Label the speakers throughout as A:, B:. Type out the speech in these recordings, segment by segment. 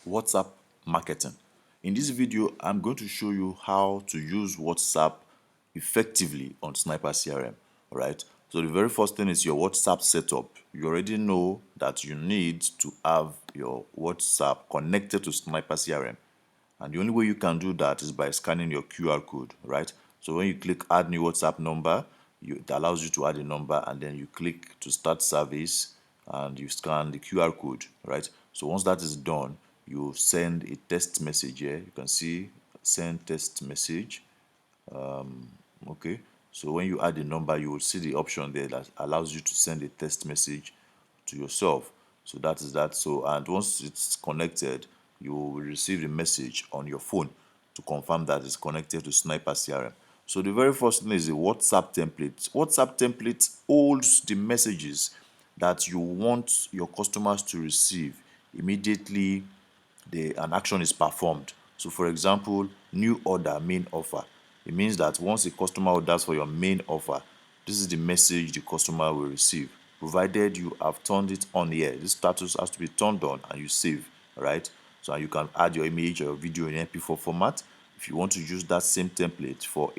A: WhatsApp marketing. In this video, I'm going to show you how to use WhatsApp effectively on Sniper CRM. All right. So the very first thing is your WhatsApp setup. You already know that you need to have your WhatsApp connected to Sniper CRM. And the only way you can do that is by scanning your QR code, right? So when you click add new WhatsApp number, it allows you to add a number, and then you click to start service and you scan the QR code, right? So once that is done, you send a text message here. You can see send text message. Okay. So when you add a number, you will see the option there that allows you to send a text message to yourself. So that is that. So, and once it's connected, you will receive a message on your phone to confirm that it's connected to Sniper CRM. So the very first thing is a WhatsApp template. WhatsApp template holds the messages that you want your customers to receive immediately an action is performed. So for example, new order, main offer. It means that once a customer orders for your main offer, this is the message the customer will receive, provided you have turned it on here. This status has to be turned on and you save, right? So you can add your image or video in MP4 format. If you want to use that same template for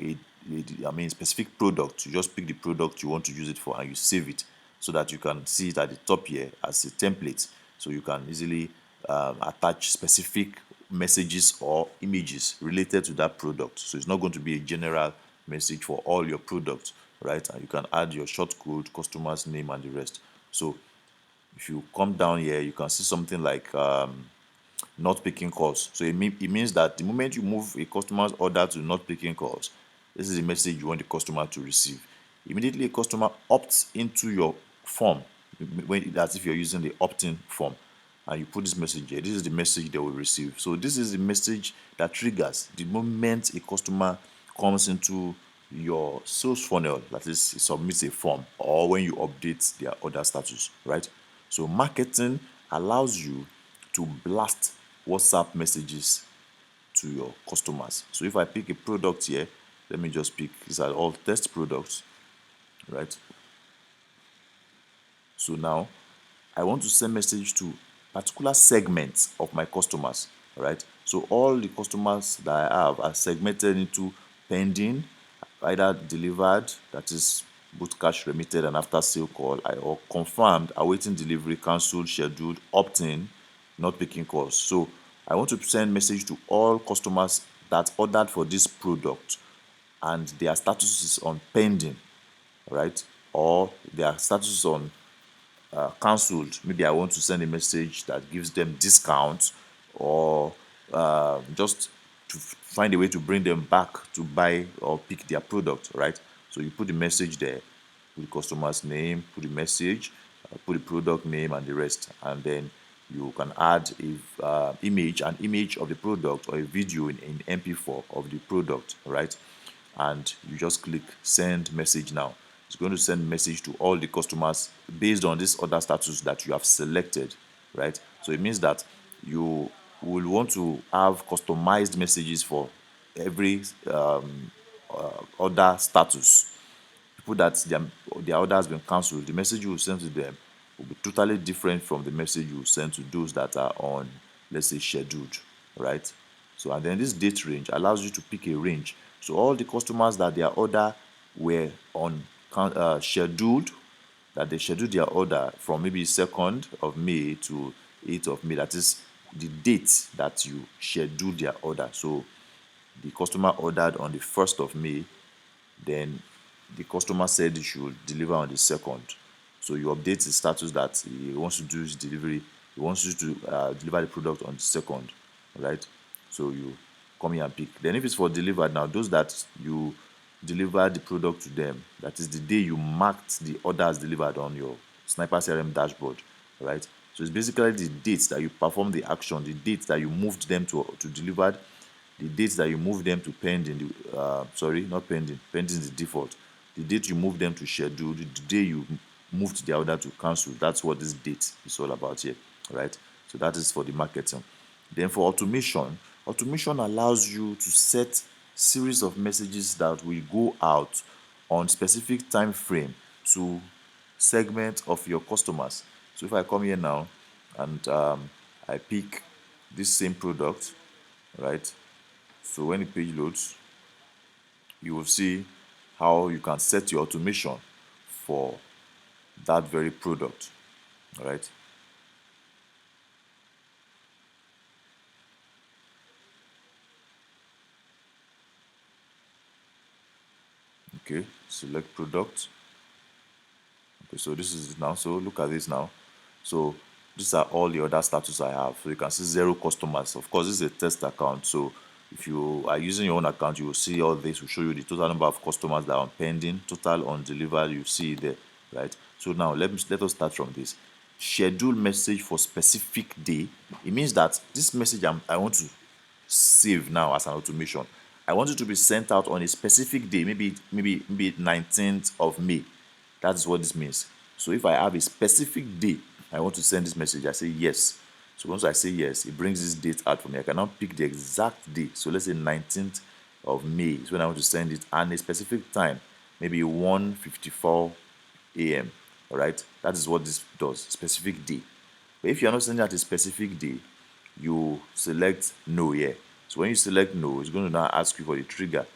A: specific product, you just pick the product you want to use it for and you save it so that you can see it at the top here as a template. So you can easily attach specific messages or images related to that product. So it's not going to be a general message for all your products, right? And you can add your short code, customer's name, and the rest. So if you come down here, you can see something like not picking calls. So it means that the moment you move a customer's order to not picking calls, this is the message you want the customer to receive. Immediately, a customer opts into your form, that's if you're using the opt-in form, and you put this message here. This is the message they will receive. So this is the message that triggers the moment a customer comes into your sales funnel, that is, submits a form, or when you update their order status, right? So marketing allows you to blast WhatsApp messages to your customers. So if I pick a product here, let me just pick, these are all test products, right? So now I want to send message to particular segments of my customers, right? So all the customers that I have are segmented into pending, either delivered, that is both cash remitted and after sale call, or confirmed, awaiting delivery, cancelled, scheduled, opt-in, not picking calls. So I want to send message to all customers that ordered for this product and their status is on pending, right? Or their status is on cancelled. Maybe I want to send a message that gives them discounts, or just to find a way to bring them back to buy or pick their product, right? So you put the message there, put the customer's name, put the message, put the product name and the rest, and then you can add an image of the product, or a video in MP4 of the product, right? And you just click send message now. It's going to send message to all the customers based on this order status that you have selected, right? So it means that you will want to have customized messages for every order status. People that their order has been cancelled, the message you will send to them will be totally different from the message you will send to those that are on, let's say, scheduled, right? So, and then this date range allows you to pick a range. So all the customers that their order were on scheduled, that they scheduled their order from maybe 2nd of May to 8th of May, that is the date that you scheduled their order. So the customer ordered on the 1st of May, then the customer said he should deliver on the 2nd. So you update the status that he wants to do his delivery. He wants you to deliver the product on the 2nd, right? So you come here and pick. Then if it's for delivered, now those that you deliver the product to them, that is the day you marked the order as delivered on your Sniper CRM dashboard, right? So it's basically the dates that you perform the action, the dates that you moved them to delivered, the dates that you move them to pending, sorry, not pending, pending is the default. The date you move them to schedule, the day you moved the order to cancel, that's what this date is all about here, right? So that is for the marketing. Then for automation, automation allows you to set series of messages that will go out on specific time frame to segment of your customers. So if I come here now and I pick this same product, right? So when the page loads, you will see how you can set your automation for that very product. All right. Okay, select product. Okay, so this is it now. So look at this now. So these are all the other status I have. So you can see 0 customers. Of course, this is a test account. So if you are using your own account, you will see all this. Will show you the total number of customers that are pending, total undelivered. You see it there, right? So now let us start from this. Schedule message for specific day. It means that this message I want to save now as an automation. I want it to be sent out on a specific day, maybe 19th of May. That's what this means. So if I have a specific day I want to send this message, I say yes. So once I say yes, it brings this date out for me. I can now pick the exact day. So let's say 19th of May is when I want to send it, and a specific time, maybe 1:54 a.m. All right, that is what this does. Specific day. But if you are not sending at a specific day, you select no here. So when you select no, it's going to now ask you for the trigger.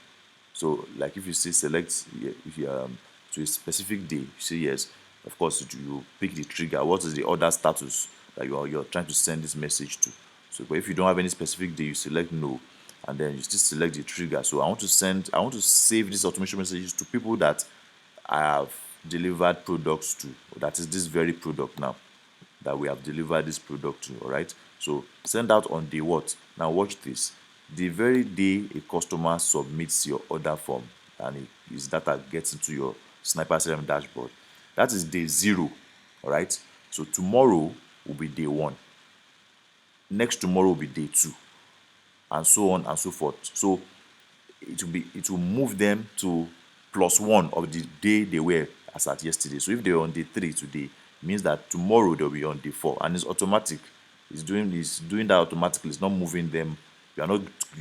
A: So like if you say select if you to a specific day, you say yes. Of course, you pick the trigger. What is the other status that you're trying to send this message to? So, but if you don't have any specific day, you select no, and then you still select the trigger. So I want to save these automation messages to people that I have delivered products to. That is this very product now that we have delivered this product to. All right. So send out on day what? Now watch this. The very day a customer submits your order form and his data gets into your Sniper CRM dashboard, that is day 0. All right. So tomorrow will be day 1. Next tomorrow will be day 2, and so on and so forth. So it will move them to +1 of the day they were as at yesterday. So if they were on day 3 today, it means that tomorrow they'll be on day 4, and it's automatic. It's doing that automatically. It's not moving them. You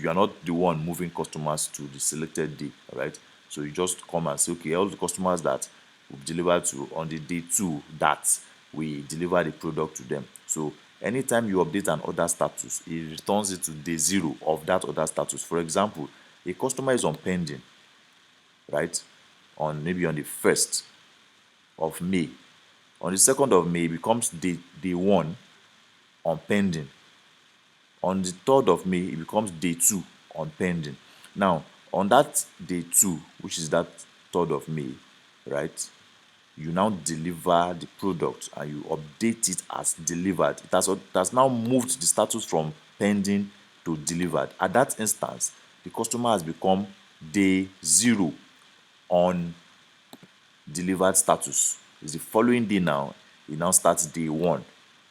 A: are not the one moving customers to the selected day. All right. So you just come and say, okay, all the customers that we've delivered to on the day 2 that we deliver the product to them. So anytime you update an order status, it returns it to day 0 of that order status. For example, a customer is on pending, right? On maybe on the 1st of May. On the 2nd of May, it becomes day 1 on pending. On the 3rd of May, it becomes day 2 on pending. Now, on that day 2, which is that 3rd of May, right? You now deliver the product and you update it as delivered. It has now moved the status from pending to delivered. At that instance, the customer has become day 0 on delivered status. It's the following day now. It now starts day 1.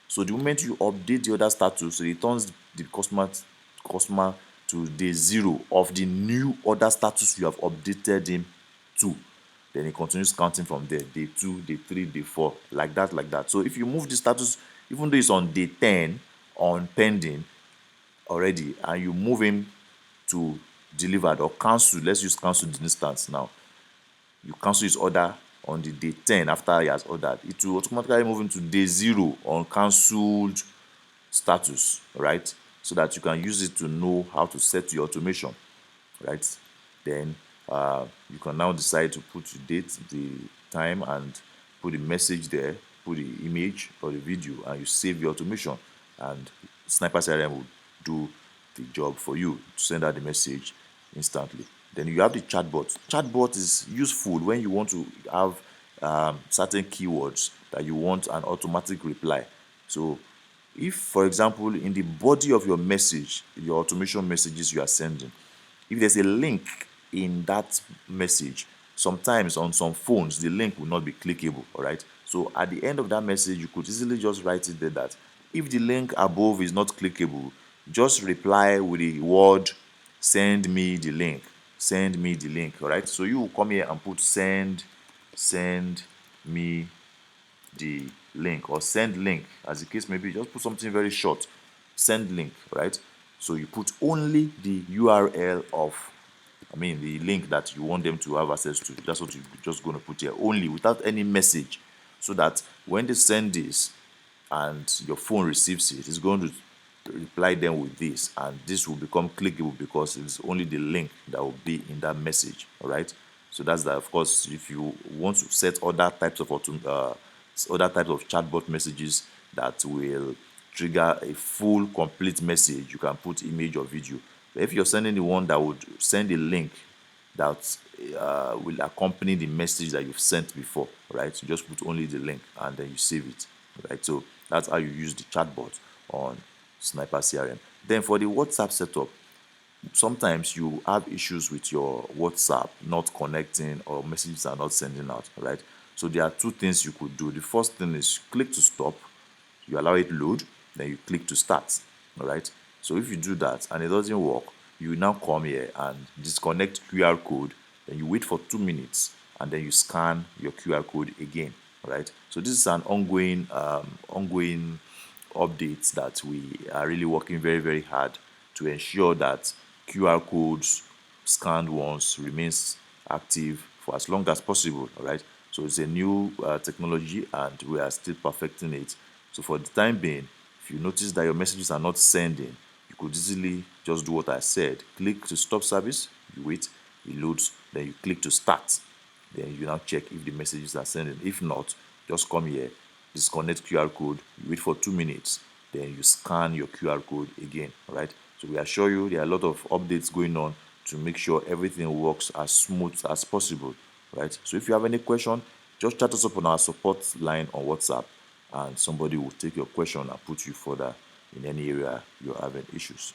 A: So the moment you update the other status, it returns the customer to day 0 of the new order status you have updated him to. Then it continues counting from there. Day 2, day 3, day 4, like that, like that. So if you move the status, even though it's on day 10 on pending already, and you move him to delivered or cancel, let's use cancel the instance now. You cancel his order on the day 10 after he has ordered, it will automatically move him to day 0 on cancelled status, right? So that you can use it to know how to set your automation, right? Then you can now decide to put the date, the time, and put the message there, put the image or the video, and you save your automation, and Sniper CRM will do the job for you to send out the message instantly. Then you have the chatbot. Chatbot is useful when you want to have certain keywords that you want an automatic reply. So if, for example, in the body of your message, your automation messages you are sending, if there's a link in that message, sometimes on some phones the link will not be clickable. All right. So at the end of that message, you could easily just write it there that if the link above is not clickable, just reply with the word send me the link. Send me the link. All right. So you will come here and put send me the link, or send link, as the case may be. Just put something very short. Send link, right? So you put only the URL of, the link that you want them to have access to. That's what you're just going to put here, only, without any message, so that when they send this and your phone receives it, it's going to reply them with this, and this will become clickable because it's only the link that will be in that message. All right, so that's that. Of course, if you want to set other types of other types of chatbot messages that will trigger a full complete message, you can put image or video. But if you're sending the one that would send a link that will accompany the message that you've sent before, right? You just put only the link and then you save it, right? So that's how you use the chatbot on Sniper CRM. Then for the WhatsApp setup, sometimes you have issues with your WhatsApp not connecting or messages are not sending out, right? So there are two things you could do. The first thing is click to stop, you allow it load, then you click to start. All right, so if you do that and it doesn't work, you now come here and disconnect QR code, then you wait for 2 minutes and then you scan your QR code again. All right, so this is an ongoing updates that we are really working very, very hard to ensure that QR codes scanned ones remains active for as long as possible. All right, so it's a new technology and we are still perfecting it. So for the time being, if you notice that your messages are not sending, you could easily just do what I said. Click to stop service, you wait, it loads, then you click to start. Then you now check if the messages are sending. If not, just come here, disconnect QR code, you wait for 2 minutes, then you scan your QR code again. All right, so we assure you there are a lot of updates going on to make sure everything works as smooth as possible. Right, so if you have any question, just chat us up on our support line on WhatsApp and somebody will take your question and put you further in any area you're having issues.